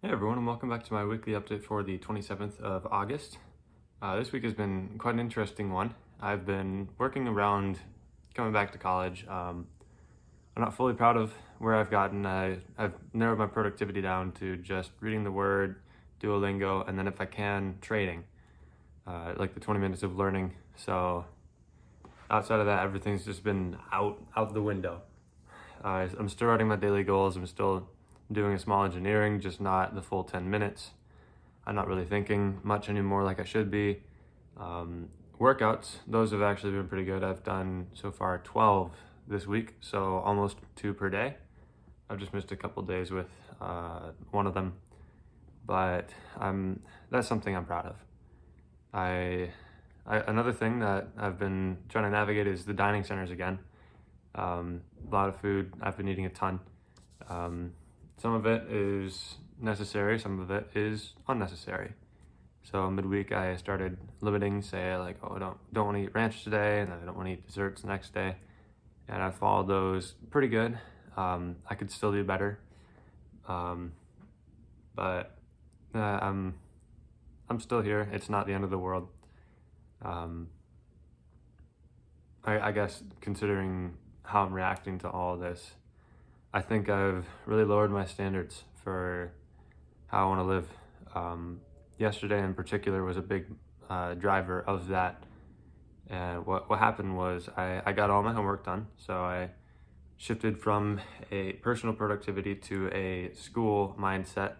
Hey everyone, and welcome back to my weekly update for the 27th of August. This week has been quite an interesting one. I've been working around coming back to college. I'm not fully proud of where I've gotten. I've narrowed my productivity down to just reading the Word, Duolingo, and then if I can, trading, like the 20 minutes of learning. So outside of that, everything's just been out the window. I'm still writing my daily goals. I'm still doing a small engineering, just not the full 10 minutes. I'm not really thinking much anymore like I should be. Workouts, those have actually been pretty good. I've done so far 12 this week, so almost 2 per day. I've just missed a couple days with one of them, but that's something I'm proud of. Another thing that I've been trying to navigate is the dining centers again. A lot of food, I've been eating a ton. Some of it is necessary, some of it is unnecessary. So midweek I started limiting, say like, oh, I don't want to eat ranch today, and then I don't want to eat desserts the next day. And I followed those pretty good. I could still do better. But I'm still here. It's not the end of the world. I guess considering how I'm reacting to all of this, I think I've really lowered my standards for how I want to live. Yesterday in particular was a big driver of that. And what happened was I got all my homework done. So I shifted from a personal productivity to a school mindset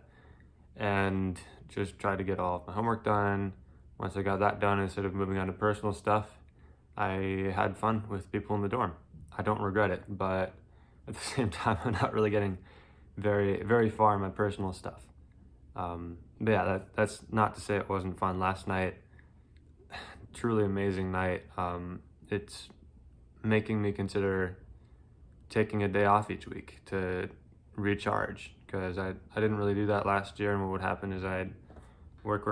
and just tried to get all of my homework done. Once I got that done, instead of moving on to personal stuff, I had fun with people in the dorm. I don't regret it, but at the same time, I'm not really getting very, very far in my personal stuff. But yeah, that's not to say it wasn't fun. Last night, truly amazing night. It's making me consider taking a day off each week to recharge, because I didn't really do that last year, and what would happen is I'd work,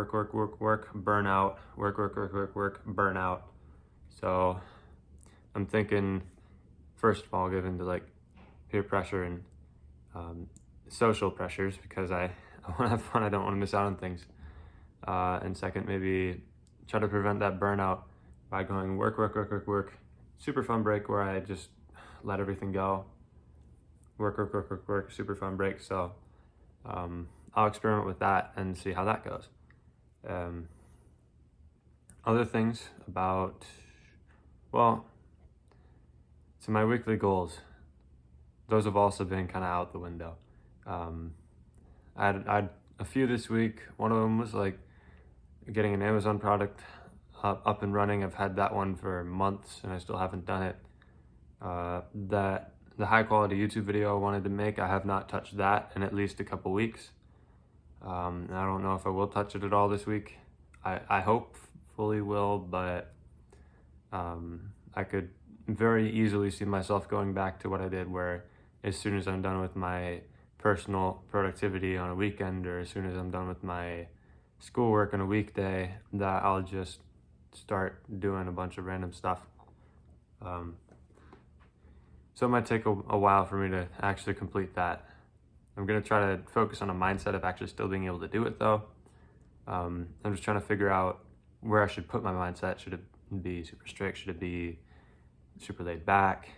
burn out, work, burn out. So I'm thinking, first of all, get into like peer pressure and social pressures, because I want to have fun. I don't want to miss out on things. And second, maybe try to prevent that burnout by going work. Super fun break where I just let everything go. Work, super fun break. So I'll experiment with that and see how that goes. Other things about, well, so my weekly goals, those have also been kind of out the window. I had a few this week. One of them was like getting an Amazon product up and running. I've had that one for months and I still haven't done it. The high quality YouTube video I wanted to make, I have not touched that in at least a couple weeks. I don't know if I will touch it at all this week. I hope fully will, but I could very easily see myself going back to what I did, where as soon as I'm done with my personal productivity on a weekend, or as soon as I'm done with my schoolwork on a weekday, that I'll just start doing a bunch of random stuff. So it might take a while for me to actually complete that. I'm going to try to focus on a mindset of actually still being able to do it though. I'm just trying to figure out where I should put my mindset. Should it be super strict? Should it be super laid back?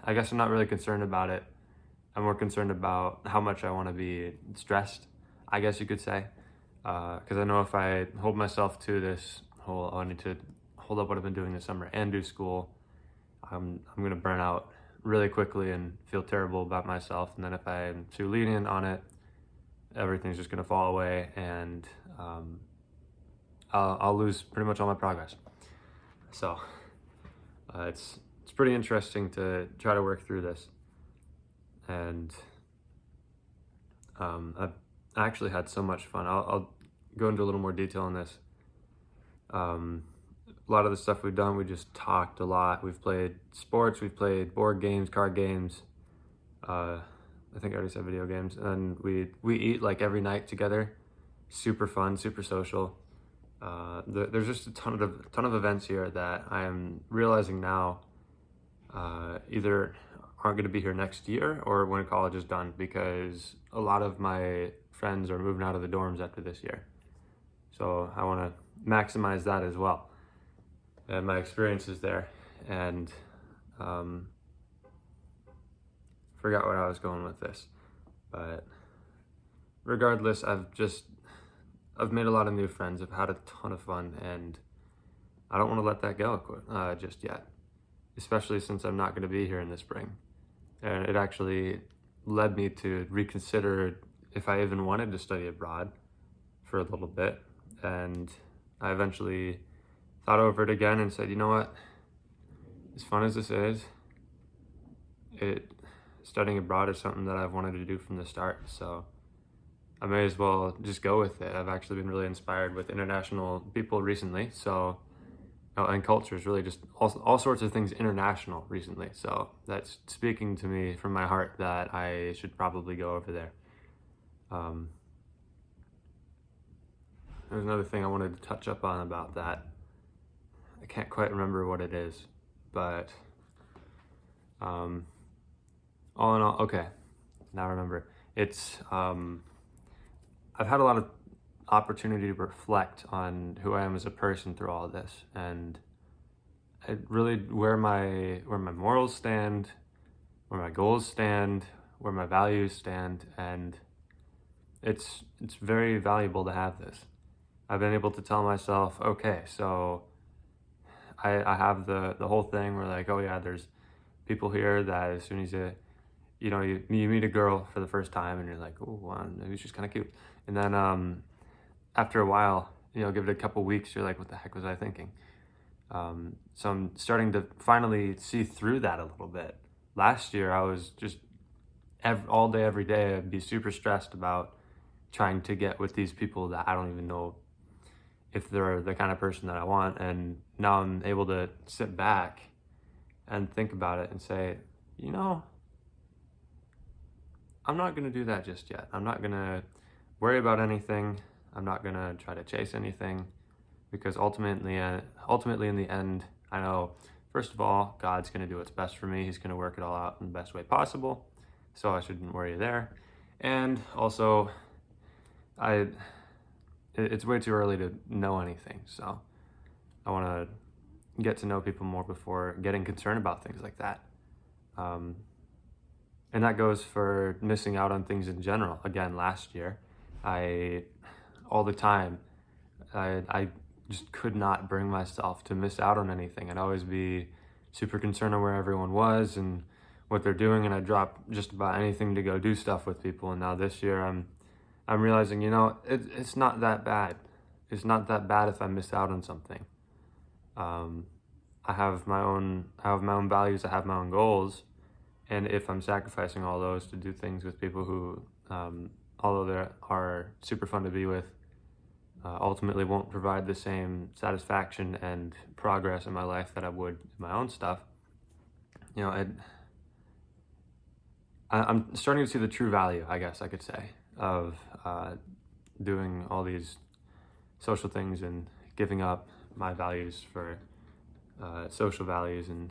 I guess I'm not really concerned about it. I'm more concerned about how much I want to be stressed, I guess you could say. Because I know if I hold myself to this whole, I need to hold up what I've been doing this summer and do school, I'm going to burn out really quickly and feel terrible about myself. And then if I'm too lenient on it, everything's just going to fall away, and I'll lose pretty much all my progress. So it's pretty interesting to try to work through this. And I've actually had so much fun. I'll go into a little more detail on this. A lot of the stuff we've done, we just talked a lot. We've played sports, we've played board games, card games. I think I already said video games. And we eat like every night together. Super fun, super social. There's just a ton of events here that I am realizing now either aren't going to be here next year or when college is done, because a lot of my friends are moving out of the dorms after this year. So I want to maximize that as well, and my experiences there. And forgot where I was going with this, but regardless, I've made a lot of new friends. I've had a ton of fun, and I don't want to let that go just yet, especially since I'm not going to be here in the spring. And it actually led me to reconsider if I even wanted to study abroad for a little bit. And I eventually thought over it again and said, you know what, as fun as this is, studying abroad is something that I've wanted to do from the start. So I may as well just go with it. I've actually been really inspired with international people recently. So, and cultures, really just all sorts of things international recently. So that's speaking to me from my heart that I should probably go over there. There's another thing I wanted to touch up on about that. I can't quite remember what it is, but all in all, okay, now I remember. It's I've had a lot of opportunity to reflect on who I am as a person through all of this, and really where my morals stand, where my goals stand, where my values stand, and it's very valuable to have this. I've been able to tell myself, okay, so I have the whole thing where like, oh yeah, there's people here that as soon as you meet a girl for the first time and you're like, oh, wow, maybe she's kind of cute. And then after a while, give it a couple weeks, you're like, what the heck was I thinking? So I'm starting to finally see through that a little bit. Last year, I was just all day, every day, I'd be super stressed about trying to get with these people that I don't even know if they're the kind of person that I want. And now I'm able to sit back and think about it and say, I'm not going to do that just yet. I'm not going to worry about anything. I'm not going to try to chase anything, because ultimately in the end, I know, first of all, God's going to do what's best for me. He's going to work it all out in the best way possible. So I shouldn't worry there. And also, it's way too early to know anything. So I want to get to know people more before getting concerned about things like that. And that goes for missing out on things in general. Again, last year, all the time, I just could not bring myself to miss out on anything. I'd always be super concerned on where everyone was and what they're doing, and I'd drop just about anything to go do stuff with people. And now this year, I'm realizing, it's not that bad. It's not that bad if I miss out on something. I have my own values. I have my own goals. And if I'm sacrificing all those to do things with people who, although they are super fun to be with, ultimately won't provide the same satisfaction and progress in my life that I would in my own stuff, I'm starting to see the true value, I guess I could say, of doing all these social things and giving up my values for social values and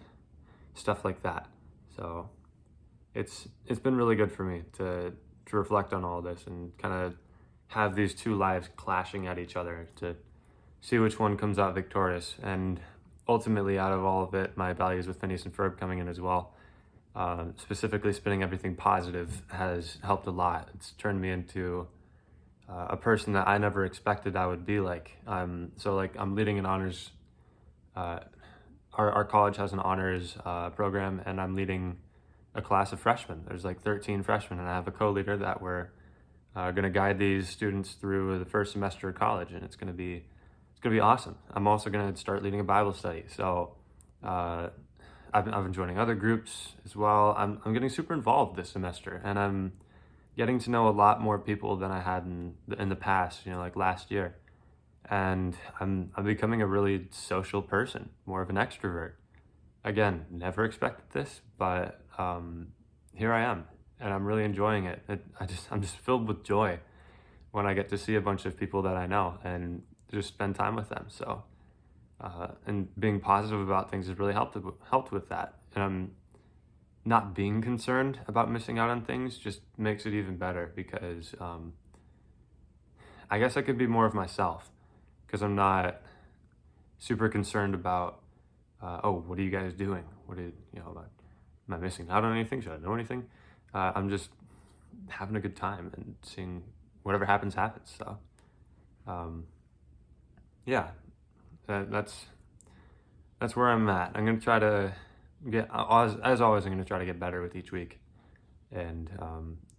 stuff like that. So it's been really good for me to reflect on all this and kind of have these two lives clashing at each other to see which one comes out victorious. And ultimately, out of all of it, my values with Phineas and Ferb coming in as well, specifically spinning everything positive, has helped a lot. It's turned me into a person that I never expected I would be like. I'm leading an honors, our college has an honors program, and I'm leading a class of freshmen. There's like 13 freshmen, and I have a co-leader that we're going to guide these students through the first semester of college, and it's going to be awesome. I'm also going to start leading a Bible study. So I've been joining other groups as well. I'm getting super involved this semester, and I'm getting to know a lot more people than I had in the past, like last year. And I'm becoming a really social person, more of an extrovert. Again, never expected this, but here I am, and I'm really enjoying it. I'm just filled with joy when I get to see a bunch of people that I know and just spend time with them. So, and being positive about things has really helped with that. And not being concerned about missing out on things just makes it even better, because I guess I could be more of myself because I'm not super concerned about, oh, what are you guys doing? What did, am I missing out on anything? Should I know anything? I'm just having a good time and seeing whatever happens, happens. So, yeah, that's where I'm at. I'm going to try to get, as always, I'm going to try to get better with each week. And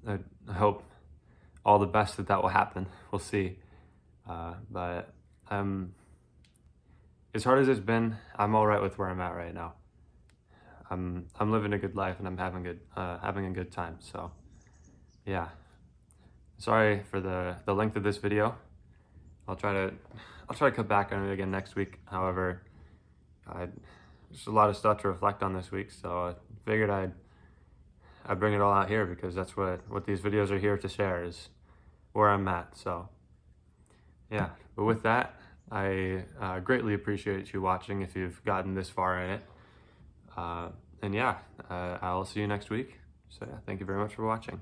I hope all the best that will happen. We'll see. But as hard as it's been, I'm all right with where I'm at right now. I'm living a good life and I'm having a good time. So yeah, sorry for the length of this video. I'll try to cut back on it again next week. However, there's a lot of stuff to reflect on this week, so I figured I'd bring it all out here because that's what these videos are here to share, is where I'm at. So yeah, but with that, I greatly appreciate you watching if you've gotten this far in it. And yeah, I'll see you next week. So yeah, thank you very much for watching.